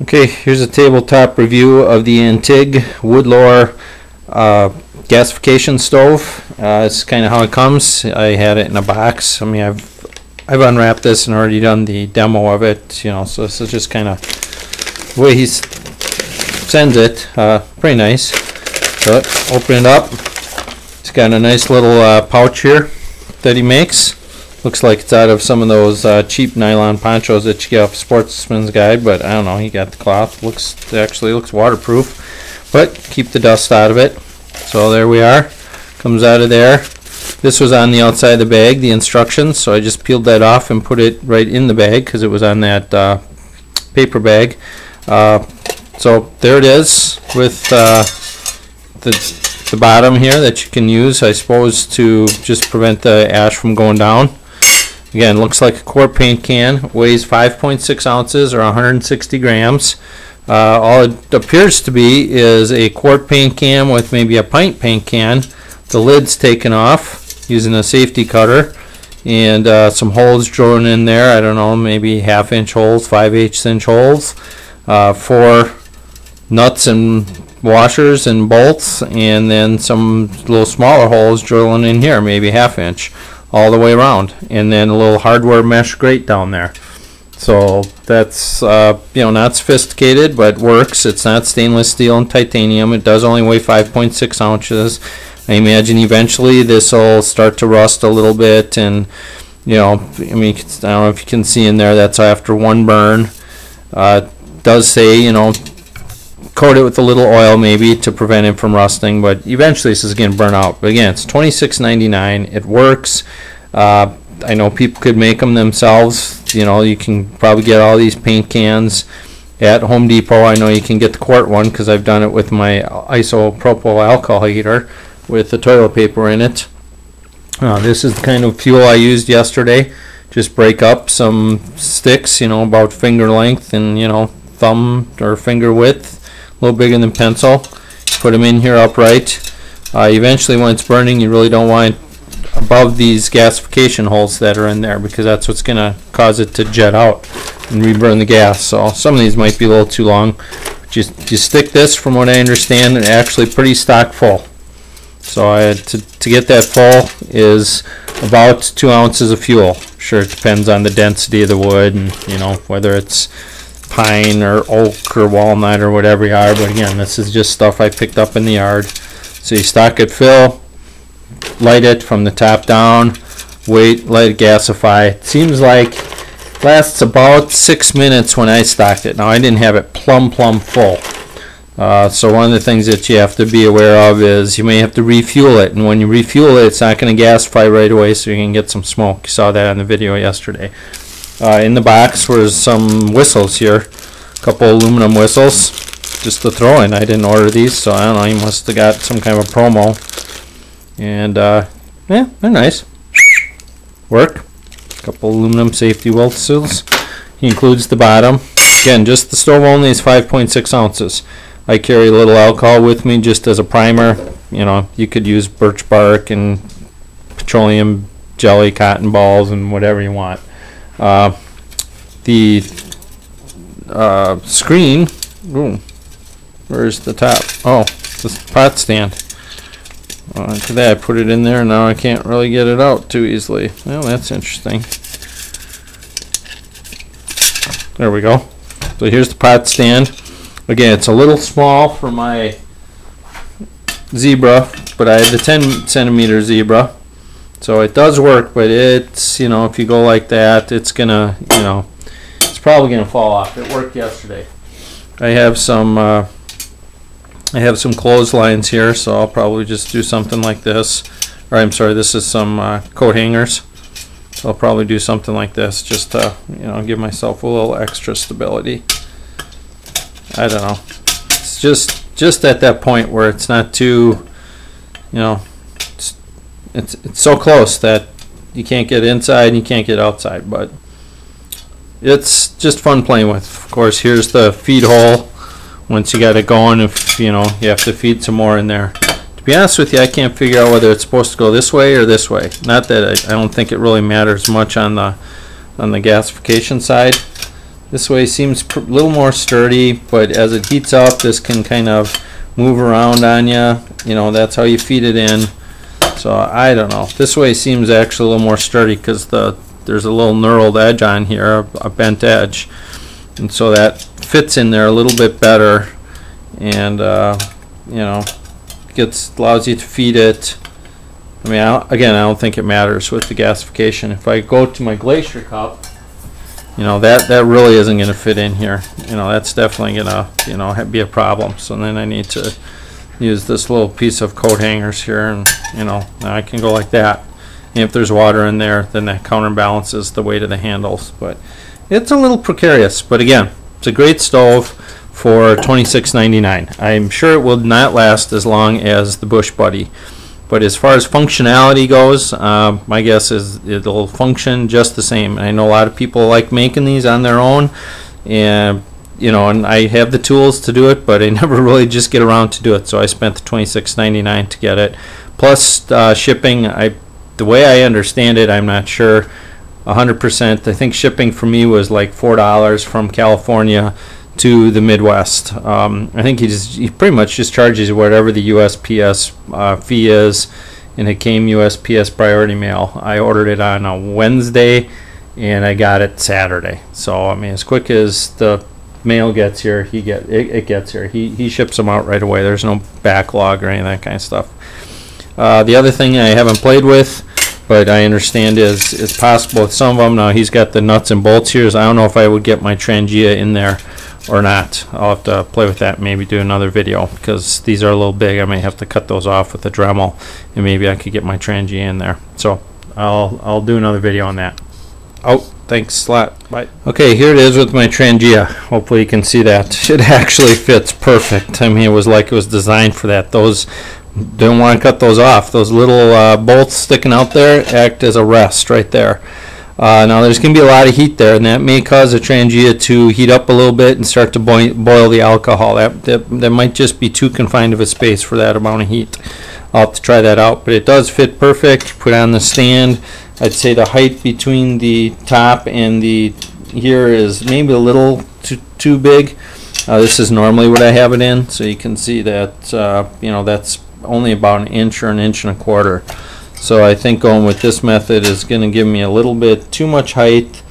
Okay, here's a tabletop review of the Antig Woodlore Gasification stove. It's kind of how it comes. I had it in a box. I mean, I've unwrapped this and already done the demo of it. You know, so this is just kind of the way he sends it. Pretty nice. So open it up. It's got a nice little pouch here that he makes. Looks like it's out of some of those cheap nylon ponchos that you get off Sportsman's Guide, but I don't know. He got the cloth. Actually looks waterproof, but keep the dust out of it. So there we are. Comes out of there. This was on the outside of the bag, the instructions. So I just peeled that off and put it right in the bag because it was on that paper bag. So there it is with the bottom here that you can use, I suppose, to just prevent the ash from going down. Again, looks like a quart paint can, weighs 5.6 ounces or 160 grams. All it appears to be is a quart paint can with maybe a pint paint can. The lid's taken off using a safety cutter and some holes drilled in there. I don't know, maybe half-inch holes, 5/8 inch holes. 4 nuts and washers and bolts, and then some little smaller holes drilling in here, maybe half-inch, all the way around, and then a little hardware mesh grate down there. So that's you know, not sophisticated, but works. It's not stainless steel and titanium. It does only weigh 5.6 ounces. I imagine eventually this will start to rust a little bit, and you know, I mean, I don't know if you can see in there, that's after one burn. It does say, you know, coat it with a little oil maybe to prevent it from rusting, but eventually this is going to burn out. But again, it's $26.99. It works. I know people could make them themselves. You know, you can probably get all these paint cans at Home Depot. I know you can get the quart one because I've done it with my isopropyl alcohol heater with the toilet paper in it. This is the kind of fuel I used yesterday. Just break up some sticks, you know, about finger length and, you know, thumb or finger width, a little bigger than pencil. Put them in here upright. Eventually when it's burning, you really don't want it above these gasification holes that are in there, because that's what's going to cause it to jet out and reburn the gas. So some of these might be a little too long. But you stick this, from what I understand, and actually pretty stock full. So to get that full is about 2 ounces of fuel. Sure, it depends on the density of the wood and, you know, whether it's pine or oak or walnut or whatever you are. But again, this is just stuff I picked up in the yard. So you stock it full, light it from the top down, wait, let it gasify. It seems like it lasts about 6 minutes when I stocked it. Now I didn't have it plumb full. So one of the things that you have to be aware of is you may have to refuel it, and when you refuel it, it's not going to gasify right away, so you can get some smoke. You saw that on the video yesterday. In the box were some whistles here, a couple aluminum whistles, just to throw in. I didn't order these, so I don't know, you must have got some kind of a promo. And yeah, they're nice. Work. A couple aluminum safety whistles. He includes the bottom. Again, just the stove only is 5.6 ounces. I carry a little alcohol with me just as a primer. You know, you could use birch bark and petroleum jelly, cotton balls, and whatever you want. The screen, ooh, where's the top? Oh, the pot stand. Look at that, I put it in there, and now I can't really get it out too easily. Well, that's interesting. There we go. So here's the pot stand. Again, it's a little small for my Zebra, but I have the 10 centimeter Zebra. So it does work, but it's, you know, if you go like that, it's gonna, you know, it's probably gonna fall off. It worked yesterday. I have some clotheslines here, so I'll probably just do something like this. Or I'm sorry, this is some coat hangers. So I'll probably do something like this just to, you know, give myself a little extra stability. I don't know. It's just at that point where it's not too, you know, it's so close that you can't get inside and you can't get outside, but it's just fun playing with. Of course, here's the feed hole. Once you got it going, if you know, you have to feed some more in there. To be honest with you, I can't figure out whether it's supposed to go this way or this way. Not that I don't think it really matters much on the gasification side. This way seems a little more sturdy, but as it heats up, this can kind of move around on you. You know, that's how you feed it in. So I don't know. This way seems actually a little more sturdy because there's a little knurled edge on here, a bent edge, and so that fits in there a little bit better, and you know, allows you to feed it. I mean, again, I don't think it matters with the gasification. If I go to my glacier cup, you know, that really isn't going to fit in here. You know, that's definitely going to, you know, be a problem. So then I need to use this little piece of coat hangers here, and you know, now I can go like that. And if there's water in there, then that counterbalances the weight of the handles. But it's a little precarious. But again, it's a great stove for $26.99. I'm sure it will not last as long as the Bush Buddy. But as far as functionality goes, my guess is it'll function just the same. I know a lot of people like making these on their own, and you know, and I have the tools to do it, but I never really just get around to do it. So I spent the $26.99 to get it, plus shipping. The way I understand it, I'm not sure 100%. I think shipping for me was like $4 from California to the Midwest. I think he pretty much just charges you whatever the USPS fee is, and it came USPS priority mail. I ordered it on a Wednesday and I got it Saturday. So I mean, as quick as the mail gets here, it gets here. He ships them out right away. There's no backlog or any of that kind of stuff. The other thing I haven't played with, but I understand is it's possible with some of them. Now he's got the nuts and bolts here, so I don't know if I would get my Trangia in there or not. I'll have to play with that and maybe do another video, because these are a little big. I may have to cut those off with a Dremel, and maybe I could get my Trangia in there. So I'll do another video on that. Oh, thanks a lot. Bye. Okay, here it is with my Trangia. Hopefully you can see that. It actually fits perfect. I mean, it was like it was designed for that. Those, didn't want to cut those off. Those little bolts sticking out there act as a rest right there. Now there's going to be a lot of heat there, and that may cause the Trangia to heat up a little bit and start to boil the alcohol. That might just be too confined of a space for that amount of heat. I'll have to try that out, but it does fit perfect. Put on the stand. I'd say the height between the top and the here is maybe a little too big. This is normally what I have it in, so you can see that you know, that's only about an inch or an inch and a quarter. So I think going with this method is going to give me a little bit too much height,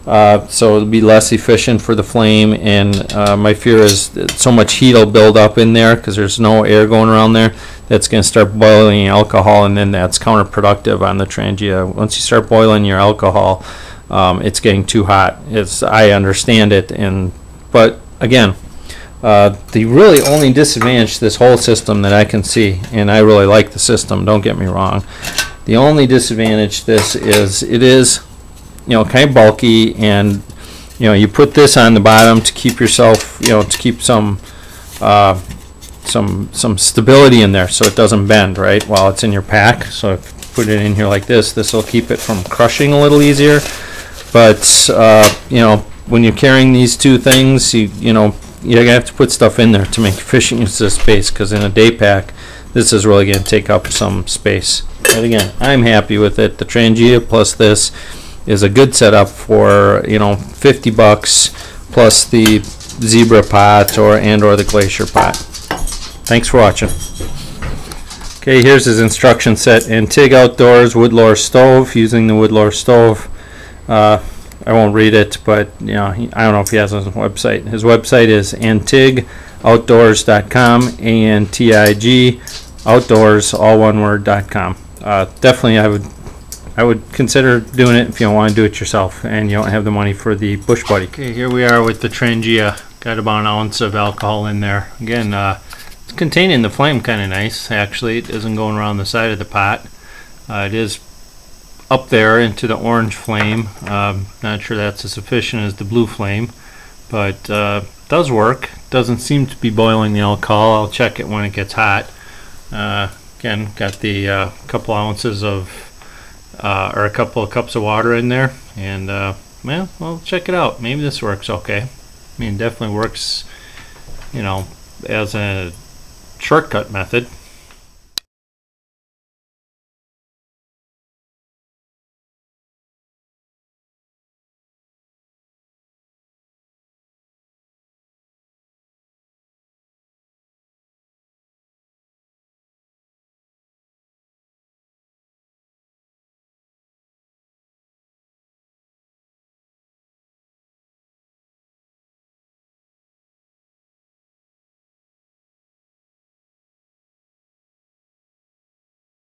so it'll be less efficient for the flame, and my fear is that so much heat will build up in there because there's no air going around there. That's going to start boiling alcohol, and then that's counterproductive on the Trangia. Once you start boiling your alcohol, it's getting too hot. I understand it, but again, the really only disadvantage to this whole system that I can see, and I really like the system, don't get me wrong, the only disadvantage to this is it is, you know, kind of bulky, and you know, you put this on the bottom to keep yourself, you know, to keep some stability in there so it doesn't bend right while it's in your pack. So if you put it in here like this will keep it from crushing a little easier. But you know, when you're carrying these two things, you know, you're gonna have to put stuff in there to make efficient use of space, because in a day pack this is really gonna take up some space. But again, I'm happy with it. The Trangia plus this is a good setup for, you know, 50 bucks plus the Zebra pot or the Glacier pot. Thanks for watching. Okay, here's his instruction set. Antig Outdoors Woodlore stove, using the Woodlore stove. I won't read it, but you know, I don't know if he has a website. His website is antigoutdoors.com, ANTIG outdoors, all one word.com. Definitely, I would consider doing it if you don't want to do it yourself and you don't have the money for the Bush Buddy. Okay, here we are with the Trangia. Got about an ounce of alcohol in there. Again, it's containing the flame kind of nice. Actually, it isn't going around the side of the pot. It is up there into the orange flame. Not sure that's as efficient as the blue flame, but does work. Doesn't seem to be boiling the alcohol. I'll check it when it gets hot. Again, got the couple ounces of or a couple of cups of water in there, and well, we'll check it out. Maybe this works okay. I mean, it definitely works, you know, as a shortcut method.